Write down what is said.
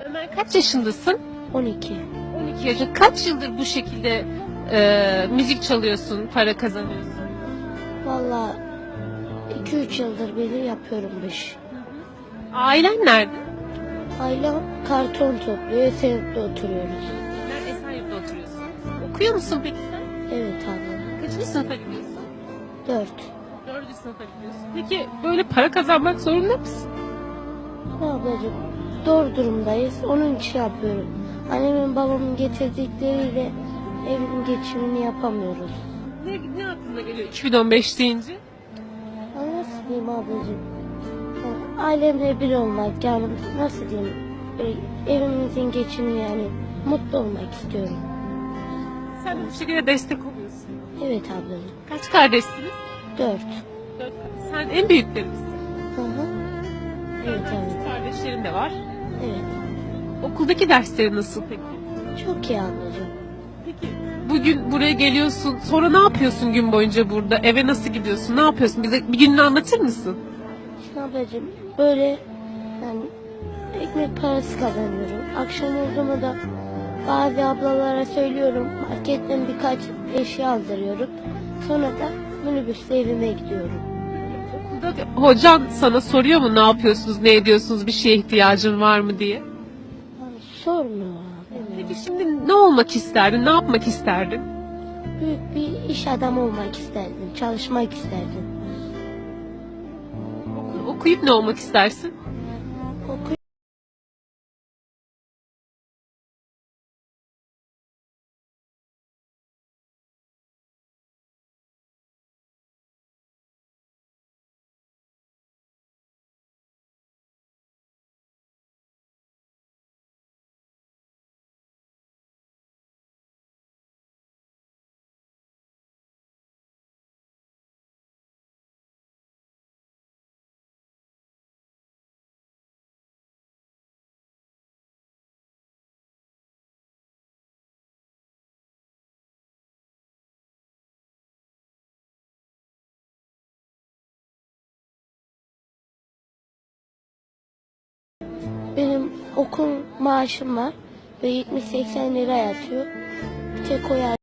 Ömer kaç yaşındasın? 12. 12 yaşında. Kaç yıldır bu şekilde müzik çalıyorsun, para kazanıyorsun? Valla 2-3 yıldır beri yapıyorum bu işi. Ailen nerede? Ailem karton topluyor, Esenyurt'ta oturuyoruz. Ben Esenyurt'ta oturuyorsun. Okuyor musun peki sen? Evet abla. Kaçıncı sınıfa gidiyorsun? 4. 4. sınıfa gidiyorsun. Peki böyle para kazanmak zorunda mısın? Ne ablacığım? Zor durumdayız. Onun için yapıyorum. Annemin babamın getirdikleriyle evin geçimini yapamıyoruz. Ne aklına geliyor 2015 deyince? Ya nasıl diyeyim ablacığım? Ya, ailemle bir olmak yani nasıl diyeyim? Evimizin geçimini yani mutlu olmak istiyorum. Sen de bu şekilde destek oluyorsun. Evet ablacığım. Kaç kardeşsiniz? 4. 4 kardeş. Sen en büyükleri misin? Hı hı. Evet Küçük abi. kardeşlerin de var. Evet. Okuldaki dersleri nasıl peki? Çok iyi ablacığım. Peki bugün buraya geliyorsun. Sonra ne yapıyorsun gün boyunca burada? Eve nasıl gidiyorsun? Ne yapıyorsun? Bize bir gününü anlatır mısın? Şimdi ablacığım böyle yani ekmek parası kazanıyorum. Akşam oldu mu da bazı ablalara söylüyorum. Marketten birkaç eşya aldırıyorum. Sonra da minibüsle evime gidiyorum. Okulda hocan sana soruyor mu ne yapıyorsunuz, ne ediyorsunuz, bir şeye ihtiyacın var mı diye? Yani sormuyor abi. Peki şimdi ne olmak isterdin, ne yapmak isterdin? Büyük bir iş adamı olmak isterdim. Çalışmak isterdim. Okuyup ne olmak istersin? Oku Benim okul maaşım var ve 70-80 lira yatıyor. Bir tek o